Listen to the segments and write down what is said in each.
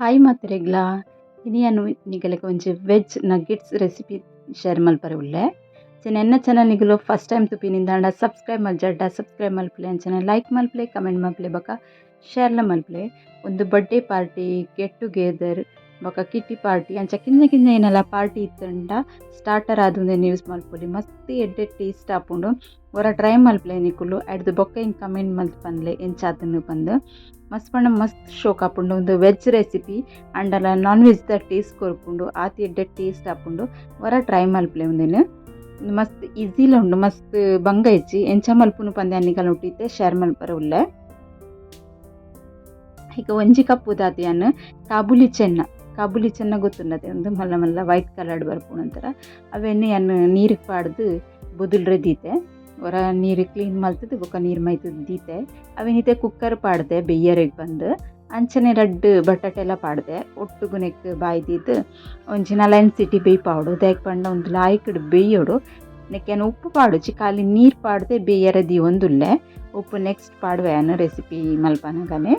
Hi ಮಾತ್ರೆಗ್ಲ ಇನಿಯನು ನಿಗಲಕ್ಕೆ ಒಂಜಿ veg nuggets recipe share ಮಲ್ಪರೆ ಉಳ್ಳೆ ಎನ್ನ ಚಾನಲ್ ನಿಗಲು ಫಸ್ಟ್ ಟೈಮ್ ತುಪಿನಿಂದಾಂಡ ಸಬ್ಸ್ಕ್ರೈಬ್ ಮಲ್ಜಡ್ಡ ಸಬ್ಸ್ಕ್ರೈಬ್ ಮಲ್ಪಲೆ ಅಂಚನೆ ಲೈಕ್ ಮಲ್ಪಲೆ ಕಮೆಂಟ್ ಮಲ್ಪಲೆ ಬೊಕ ಶೇರ್ಲ ಮಲ್ಪಲೆ ಒಂದು ಬರ್ಡೇ ಪಾರ್ಟಿ ಗೆಟ್ ಟುಗೆದರ್ ಬೊಕ ಕಿಟ್ಟಿ ಪಾರ್ಟಿ ಅಂಚ ಕಿಂಜ ಕಿಂಜ ಏನೆಲ್ಲ ಪಾರ್ಟಿ ಇತ್ತಂಡ ಸ್ಟಾರ್ಟರ್ ಆದುಂದೆ ಯೂಸ್ ಮಲ್ಪೊಲಿ ಮಸ್ತ್ ಎಡ್ಡೆ ಟೇಸ್ಟ್ ಆಪುಂಡು ಒರ ಟ್ರೈ ಮಲ್ಪಲೆ ನಿಕುಲು ಅಡ್ದು ಬೊಕ್ಕ ಹಿಂಗೆ ಕಮೆಂಟ್ ಮಲ್ಪನ್ಲೆ ಎಂಚಾತನ್ನು ಪಂದು ಮಸ್ತ್ ಪಂಡ ಮಸ್ತ್ ಶೋಕ್ ಆಪುಂಡು ಒಂದು ವೆಜ್ ರೆಸಿಪಿ ಅಂಡಲ ನಾನ್ ವೆಜ್ ದ ಟೇಸ್ಟ್ ಕೊರ್ಪುಂಡು ಆತಿ ಎಡ್ಡೆ ಟೇಸ್ಟ್ ಆಪುಂಡು ಒರ ಟ್ರೈ ಮಲ್ಪಲೆ ಒಂದೇನು ಮಸ್ತ್ ಈಸಿಲ ಉಂಡು ಮಸ್ತ್ ಬಂಗ ಇಜ್ಜಿ ಎಂಚ ಮಲ್ಪುನು ಪಂದೆ ಅನ್ನಿಗಲ್ ಹುಟ್ಟಿತ್ತೆ ಶೇರ್ ಮಲ್ಪರೆ ಉಳ್ಳೆ ಈಗ ಒಂಜಿ ಕಪ್ಪು ದಾತಿಯನ್ನು ಕಾಬೂಲಿ ಚೆನ್ನ ಗೊತ್ತುಂಡದೆ ಒಂದು ಮಲ್ಲ ಮಲ್ಲ ವೈಟ್ ಕಲರ್ಡ್ ಬರ್ಪುಣಂತರ ಅವೆನ್ನೆ ಅನ್ನು ನೀರಿಗೆ ಪಾಡ್ದು ಬೊದುಲ್ರೆ ದೀತೆ ಹೊರ ನೀರು ಕ್ಲೀನ್ ಮಲ್ತದ್ದು ಬೊಕ್ಕ ನೀರು ಮೈತದ್ದು ದೀತೆ ಅವೇನಿತೆ ಕುಕ್ಕರ್ ಪಾಡ್ದೆ ಬೆಯ್ಯರಿಗೆ ಬಂದು ಅಂಚನೆ ರಡ್ಡು ಬಟಾಟೆಲ್ಲ ಪಾಡ್ದೆ ಒಟ್ಟು ನೆಕ್ ಬಾಯ್ದಿದ್ದು ಒಂಜಿ ನಲೈನ್ ಸಿಟಿ ಬೇಯ್ ಪಾವಡು ದೇಕ್ ಪಂಡ ಒಂದು ಲಾಯ್ಕಡ್ ಬೇಯೋಡು ನೆಕ್ಕೇನು ಉಪ್ಪು ಪಾಡುಚಿ ಖಾಲಿ ನೀರು ಪಾಡ್ದೆ ಬೇಯರದಿ ಒಂದುಲ್ಲೆ ಉಪ್ಪು ನೆಕ್ಸ್ಟ್ ಪಾಡುವೆ ಅನ್ನೋ ರೆಸಿಪಿ ಮಲ್ಪನಗನೆ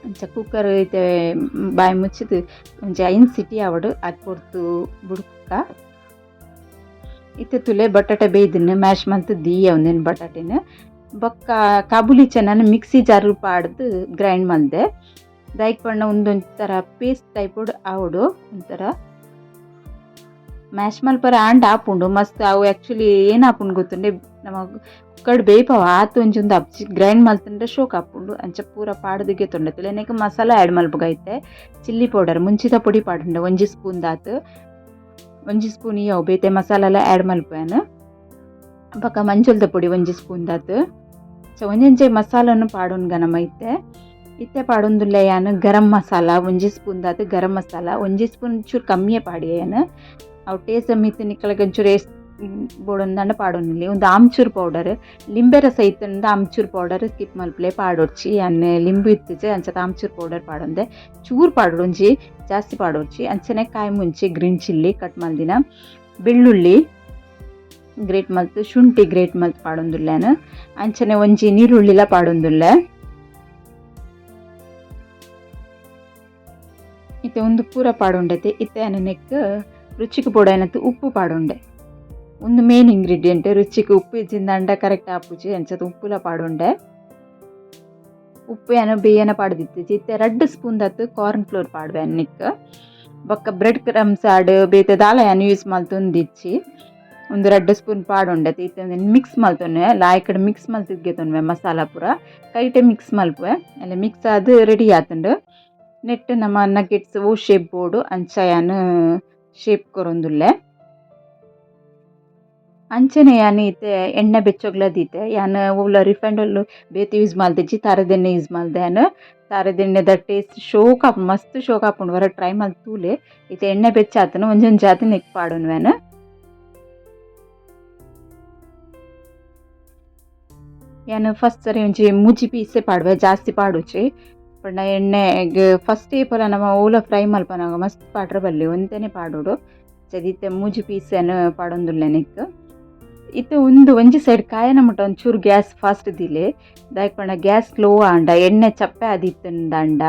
ಅಂಚ ಕುಕ್ಕರ್ ಐತೆ ಬಾಯಿ ಮುಚ್ಚಿದು ಒಂಜಿ 5 ಸಿಟಿ ಆವಡು ಅದು ಕೊಡ್ತು ಬುಡ್ಕ ಇತ್ತೆ ತುಲೆ ಬಟಾಟೆ ಬೇಯ್ದನ್ನು ಮ್ಯಾಶ್ ಮಲ್ತು ದೀಯ ಒಂದೇನು ಬಟಾಟೆನ ಬೊಕ್ಕ ಕಾಬೂಲಿ ಚೆನ್ನ ಮಿಕ್ಸಿ ಜಾರು ಪಾಡ್ದು ಗ್ರೈಂಡ್ ಮಲ್ದೆ ದೈಕ್ ಪಣ್ಣ ಒಂದೊಂಥರ ಪೇಸ್ಟ್ ಟೈಪುಡು ಆವಡು ಒಂಥರ ಮ್ಯಾಶ್ ಮಲ್ಪರ ಆಂಡ್ ಆಪುಂಡು ಮಸ್ತ್ ಅವು ಆ್ಯಕ್ಚುಲಿ ಏನು ಆಪುಂಡು ಗೊತ್ತುಂಡೆ ನಮ್ಮ ಕುಕ್ಕಡ್ ಬೇಯ್ಪವ ಆತು ಒಂಜೊಂದು ಅಪ್ಚಿ ಗ್ರೈಂಡ್ ಮಲ್ತಂದ್ರೆ ಶೋಕ್ ಆಪುಂಡು ಅಂಚ ಪೂರ ಪಾಡ್ದಿಗೆ ತೊಂಡತಿಲ್ಲ ಏನಕ್ಕೆ ಮಸಾಲ ಆ್ಯಡ್ ಮಲ್ಪಗೈತೆ ಚಿಲ್ಲಿ ಪೌಡರ್ ಮುಂಚಿತ ಪೊಡಿ ಪಾಡುಂಡೆ ಒಂಜಿ ಸ್ಪೂನ್ ದಾತು ಒಂಜಿ ಸ್ಪೂನ್ ಇಯವು ಬೇತೆ ಮಸಾಲ ಎಲ್ಲ ಆ್ಯಡ್ ಮಲ್ಪೇನು ಪಕ್ಕ ಮಂಜುಲ್ದ ಪೊಡಿ ಒಂಜಿ ಸ್ಪೂನ್ ದಾತು ಒಂಜೊಂಜೆ ಮಸಾಲನ್ನು ಪಾಡೋನ್ಗ ನಮ್ಮ ಇತ್ತೆ ಪಾಡೊಂದುಲ್ಲ ಯಾನು ಗರಂ ಮಸಾಲ ಒಂಜಿ ಸ್ಪೂನ್ ದಾತು ಗರಂ ಮಸಾಲ ಒಂಜಿ ಸ್ಪೂನ್ ಚೂರು ಕಮ್ಮಿಯೇ ಪಾಡಿ ಏನು ಅವು ಟೇಸ್ಟ್ ಮಿತ್ತು ನಿಕ್ಕಲಕ್ಕೆ ಒಂಚೂರು ಬೋಡೊಂದಂಡ ಪಾಡೋನಿಲ್ಲ ಒಂದು ಆಮ್ಚೂರು ಪೌಡರ್ ಲಿಂಬೆ ರಸ ಇತ್ತಂದ ಆಮ್ಚೂರು ಪೌಡರ್ ಸ್ಕಿಪ್ ಮಲ್ಪಲೆ ಪಾಡೋಡ್ಚಿ ಅನ್ನ ಲಿಂಬು ಇತ್ತಿಜೆ ಅಂಚದ ಆಮ್ಚೂರು ಪೌಡರ್ ಪಾಡೊಂದೆ ಚೂರು ಪಾಡೋಂಜಿ ಜಾಸ್ತಿ ಪಾಡೋಡ್ಚಿ ಅಂಚನೆ ಕಾಯಿ ಮುಂಚಿ ಗ್ರೀನ್ ಚಿಲ್ಲಿ ಕಟ್ ಮಲ್ದಿನ ಬೆಳ್ಳುಳ್ಳಿ ಗ್ರೇಟ್ ಮಲ್ತು ಶುಂಠಿ ಗ್ರೇಟ್ ಮಲ್ತು ಪಾಡೊಂದುಲ್ಲೇನು ಅಂಚನೆ ಒಂಜಿ ನೀರುಳ್ಳಿಲ ಪಾಡೊಂದುಲ್ಲೆ ಇತ್ತೆ ಒಂದು ಪೂರ ಪಾಡೊಂಡೈತೆ ಇತ್ತೆ ನೆಕ್ ರುಚಿಗೆ ಪೋಡೈನತ್ತು ಉಪ್ಪು ಪಾಡೊಂಡೆ ಒಂದು ಮೇನ್ ಇಂಗ್ರೀಡಿಯೆಂಟ್ ರುಚಿಗೆ ಉಪ್ಪು ಇಜ್ಜಿಂದ ಕರೆಕ್ಟ್ ಆಪುಜಿ ಅಂಚದ ಉಪ್ಪುಲ ಪಾಡೊಂಡೆ ಉಪ್ಪು ಏನೋ ಬೇಯನ ಪಾಡ್ದಿತ್ತಿಜಿ ಇತ್ತೆ 2 ಸ್ಪೂನ್ ದತ್ತು ಕಾರ್ನ್ ಫ್ಲೋರ್ ಪಾಡ್ವೆ ಅನ್ನಿಕ್ ಬೊಕ್ಕ ಬ್ರೆಡ್ ಕ್ರಮ್ಸ್ ಆಡ್ ಬೇತೆ ದಾಲ ಏನು ಯೂಸ್ ಮಲ್ತೊಂದಿಚ್ಚಿ ಒಂದು 2 ಸ್ಪೂನ್ ಪಾಡೊಂಡೆ ಇತ್ತೆ ಮಿಕ್ಸ್ ಮಲ್ತೊನ್ನೆ ಲಾಯ್ಕಡೆ ಮಿಕ್ಸ್ ಮಲ್ತಿದ್ಗೆ ತೊನ್ವೆ ಮಸಾಲ ಪೂರ ಕೈಟೆ ಮಿಕ್ಸ್ ಮಲ್ಪುವೆ ಅಲ್ಲ ಮಿಕ್ಸ್ ಆದು ರೆಡಿ ಆತುಂಡು ನೆಟ್ ನಮ್ಮ ನಗ್ಗೆಟ್ಸ್ ಓ ಶೇಪ್ ಬೋರ್ಡು ಅಂಚ ಯಾನು ಶೇಪ್ ಕೊರೊಂದುಲ್ಲೆ ಅಂಚನೆ ಯಾನು ಇತ್ತೆ ಎಣ್ಣೆ ಬೆಚ್ಚೊಗ್ಲದೀತೆ ಯಾನು ಓಲ ರಿಫೈಂಡಲ್ಲು ಬೇತೆ ಯೂಸ್ ಮಲ್ದಿಜ್ಜಿ ತಾರದೆಣ್ಣೆ ಯೂಸ್ ಮಲ್ದೆ ಯಾನು ತಾರದೆಣ್ಣೆದ ಟೇಸ್ಟ್ ಶೋಕ್ ಆಪುಂಡು ಮಸ್ತ್ ಶೋಕ್ ಆಪುಂಡು ಹೊರ ಟ್ರೈ ಮಲ್ತೂಲೆ ಇತ್ತೆ ಎಣ್ಣೆ ಬೆಚ್ಚಾತನು ಒಂಜೊಂದು ಜಾತಿ ನೆಕ್ ಪಾಡೋನ್ವೇನು ಯಾನು ಫಸ್ಟ್ ಸರಿ ಒಂಜಿ ಮೂಜಿ ಪೀಸೆ ಪಾಡುವೆ ಜಾಸ್ತಿ ಪಾಡುಚಿ ಪಂಡ ಎಣ್ಣೆಗೆ ಫಸ್ಟ್ ಏಪಲ ನಮ್ಮ ಓಲ ಫ್ರೈ ಮಲ್ಪನಾಗ ಮಸ್ತ್ ಪಾಡ್ರೆ ಬಲ್ಲಿ ಒಂದೇನೆ ಪಾಡೋಡು ಚದಿತ್ತೆ ಮೂಜಿ ಪೀಸನ್ನು ಪಾಡೊಂದುಲ್ಲೆ ನೆಕ್ ಇತ್ತೆ ಒಂಜಿ ಸೈಡ್ ಕಾಯನ ಮುಟ್ಟ ಒಂಚೂರು ಗ್ಯಾಸ್ ಫಾಸ್ಟ್ ದಿಲೆ ದಾಯಕ್ ಪಂಡ ಗ್ಯಾಸ್ ಸ್ಲೋ ಆಂಡ ಎಣ್ಣೆ ಚಪ್ಪೆ ಆದಿತ್ತಂಡ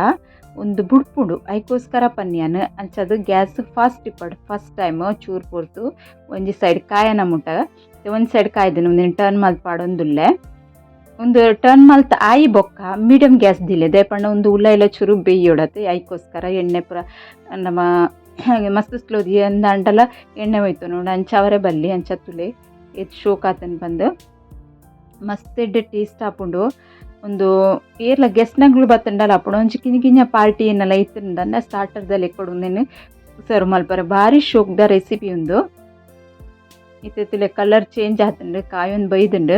ಒಂದು ಬುಡ್ಪುಂಡು ಐಕೋಸ್ಕರ ಪನ್ಯಾನು ಅಂಚದು ಗ್ಯಾಸ್ ಫಾಸ್ಟ್ ಇಪ್ಪಡು ಫಸ್ಟ್ ಟೈಮ್ ಚೂರು ಪೊರ್ತು ಒಂಜಿ ಸೈಡ್ ಕಾಯನ ಮುಟ್ಟ ಒಂದು ಸೈಡ್ ಕಾಯ್ದನು ಒಂದಿನ ಟರ್ನ್ ಮಲ್ತ್ ಪಾಡೊಂದುಲ್ಲೆ ಒಂದು ಟರ್ನ್ ಮಲ್ತ್ ಆಯಿ ಬೊಕ್ಕ ಮೀಡಿಯಮ್ ಗ್ಯಾಸ್ ದಿಲೆ ದೇಪಣ್ಣ ಒಂದು ಉಲ್ಲ ಎಲ್ಲ ಚೂರು ಬೇಯೋಡತ್ತೆ ಐಕೋಸ್ಕರ ಎಣ್ಣೆ ಪುರ ನಮ್ಮ ಮಸ್ತ್ ಸ್ಲೋ ದಿ ಅಂಡಲ ಎಣ್ಣೆ ಹೋಯ್ತು ನೋಡಿ ಅಂಚವರೇ ಬಲ್ಲಿ ಅಂಚ ತುಲೆ ಇದು ಶೋಕ್ ಆತನ್ ಬಂದು ಮಸ್ತ್ ಎಡ್ಡೆ ಟೇಸ್ಟ್ ಆಪುಂಡು ಒಂದು ಏರ್ಲ ಗೆಸ್ಟ್ನಗಳು ಬತ್ತಂಡಲ್ಲ ಆಪುಂಡು ಒಂಚು ಕಿಂಜ ಪಾರ್ಟಿ ಏನೆಲ್ಲ ಇತ್ತಂಡ ಸ್ಟಾರ್ಟರ್ದಲ್ಲಿ ಕೊಡೋನೇನು ಸರ್ವ್ ಮಲ್ಪರೆ ಭಾರಿ ಶೋಕ್ದ ರೆಸಿಪಿ ಒಂದು ಇತ್ತೆ ತುಲೆ ಕಲರ್ ಚೇಂಜ್ ಆತಂಡು ಕಾಯೊಂದು ಬೈದುಂಡು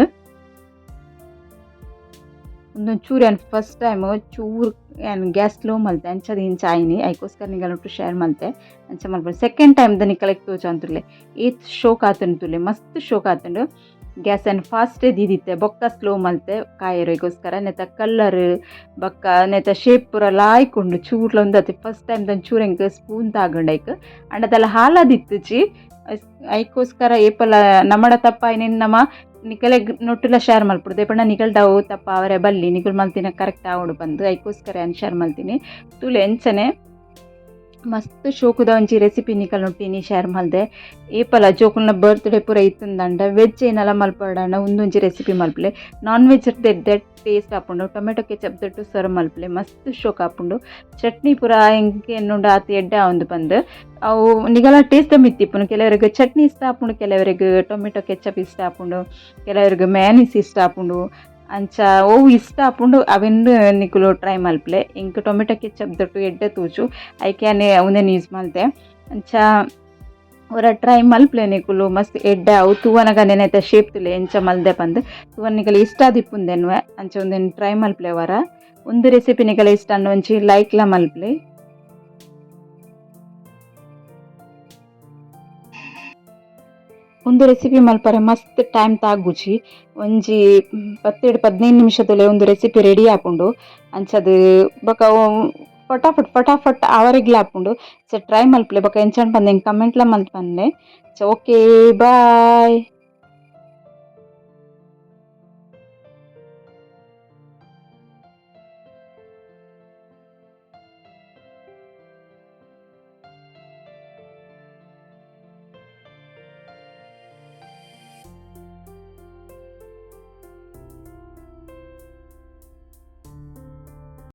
ಒಂದೊಂದು ಚೂರು ಏನು ಫಸ್ಟ್ ಟೈಮು ಚೂರು ಏನು ಗ್ಯಾಸ್ ಸ್ಲೋ ಮಲ್ತೆ ಅಂಚದು ಇಂಚ ಆಯ್ನಿ ಐಕೋಸ್ಕರ ನಿಗಲೊಟ್ಟು ಶೇರ್ ಮಲ್ತೆ ಅಂಚ ಮಲ್ಪಡೆ ಸೆಕೆಂಡ್ ಟೈಮ್ ದ ನಿಕಲೆಕ್ ತೋಚ ಅಂತುಲೆ ಏತ್ ಶೋಕ್ ಆತಂಡು ತುಲೆ ಮಸ್ತ್ ಶೋಕ್ ಆತಂಡು ಗ್ಯಾಸ್ ಏನು ಫಾಸ್ಟೇ ದಿದಿತ್ತೆ ಬೊಕ್ಕ ಸ್ಲೋ ಮಲ್ತೆ ಕಾಯರೋಗೋಸ್ಕರ ನೆತ ಕಲ್ಲರ್ ಬೊಕ್ಕ ನೆತ ಶೇಪ್ ಪೂರ ಲಾಯ್ಕೊಂಡು ಚೂರ್ಲ ಒಂದು ಅತಿ ಫಸ್ಟ್ ಟೈಮ್ ದಂದು ಚೂರು ಹೆಂಗೆ ಸ್ಪೂನ್ ತಾಗೊಂಡೈಕ್ ಅಂಡದೆಲ್ಲ ಹಾಲದಿತ್ತುಚಿ ಐಕೋಸ್ಕರ ಏಪಲ ನಮ್ಮಡ ತಪ್ಪ ಏನೇನು ನಮ್ಮ ನಿಕಲೆ ನೊಟ್ಟುಲ ಶೇರ್ ಮಲ್ಪುಡು ದೇಪಂಡ ನಿಕಲ್ ಡವ್ ತಪ್ಪ ಅವರೇ ಬಲ್ಲಿ ನಿಕುಲ್ ಮಲ್ತಿನ ಕರೆಕ್ಟ್ ಆವಡು ಬಂದು ಐಕೋಸ್ಕರ ಏನು ಶೇರ್ ಮಲ್ತೀನಿ ತುಳು ಎಂಚನೆ ಮಸ್ತ್ ಶೋಕುದ ಒಂಜಿ ರೆಸಿಪಿ ನಿಕಲ್ ನೊಟ್ಟಿನಿ ಶೇರ್ ಮಲ್ದೆ ಏಪಲ ಜೋಕುಲ್ನ ಬರ್ತ್ಡೇ ಪೂರ ಇತ್ತುಂದಂಡ ವೆಜ್ ಏನಲ್ಲ ಮಲ್ಪಡಾಂಡ ಒಂದೊಂಜಿ ರೆಸಿಪಿ ಮಲ್ಪಲೆ ನಾನ್ ವೆಜ್ ದೆಡ್ಡೆ ಟೇಸ್ಟ್ ಆಪುಂಡು ಟೊಮೆಟೊ ಕೆಚಪ್ ದೊಟ್ಟು ಸರ್ವ್ ಮಲ್ಪಲೆ ಮಸ್ತ್ ಶೋಕ್ ಆಪುಂಡು ಚಟ್ನಿ ಪೂರ ಎಂಕೆ ಎನ್ನುಂಡು ಆತ ಎಡ್ಡೆ ಒಂದು ಬಂದು ಅವು ನಿಗಲ ಟೇಸ್ಟ್ ಮಿತ್ತಿಪ್ಪುನು ಕೆಲವರಿಗೆ ಚಟ್ನಿ ಇಷ್ಟ ಆಪುಂಡು ಕೆಲವರಿಗೆ ಟೊಮೆಟೊ ಕೆಚಪ್ ಇಷ್ಟ ಆಪುಂಡು ಕೆಲವರಿಗೆ ಮ್ಯಾನಿಸ್ ಇಷ್ಟ ಆಪುಂಡು ಅಂಚ ಓವು ಇಷ್ಟ ಆಪುಂಡು ಅವೆಂದು ನಿಕುಲು ಟ್ರೈ ಮಲ್ಪಲೆ ಇಂಕ ಟೊಮೆಟೊ ಕೆಚಪ್ ದೊಟ್ಟು ಎಡ್ಡೆ ತೂಚು ಐಕ್ಯಾನೆ ಅವನೇನು ಯೂಸ್ ಮಲ್ತೆ ಅಂಚ ಅವರ ಟ್ರೈ ಮಲ್ಪಲೆ ನಿಕುಲು ಮಸ್ತ್ ಎಡ್ಡೆ ಅವು ತೂವನಗ ನೆನೈತೆ ಶೇಪ್ ತುಲೆ ಎಂಚ ಮಲ್ದೆ ಬಂದು ತೂವನ್ ನಿಕಲು ಇಷ್ಟ ದಿಪ್ಪುಂದೆನ್ವೆ ಅಂಚ ಒಂದೇನು ಟ್ರೈ ಮಲ್ಪಲೆ ಅವರ ಒಂದು ರೆಸಿಪಿ ನಿಕಲ ಇಷ್ಟ ಅನ್ನು ಒಂಚಿ ಲೈಕ್ಲ ಮಲ್ಪಲೆ ಒಂದು ರೆಸಿಪಿ ಮಲ್ಪರೆ ಮಸ್ತ್ ಟೈಮ್ ತಾಗುಚಿ ಒಂಜಿ 10-15 ನಿಮಿಷದಲ್ಲೇ ಒಂದು ರೆಸಿಪಿ ರೆಡಿ ಆಪುಂಡು ಅಂಚದು ಬೊಕ ಫಟಾಫಟ್ ಅವರಿಗ್ಲ ಆಪುಂಡು ಟ್ರೈ ಮಲ್ಪಲೆ ಬೊಕ ಎಂಚನ್ ಪಂದೆ ಕಮೆಂಟ್ಲ ಮಲ್ಪನ್ನೆ ಓಕೆ ಬಾಯ್.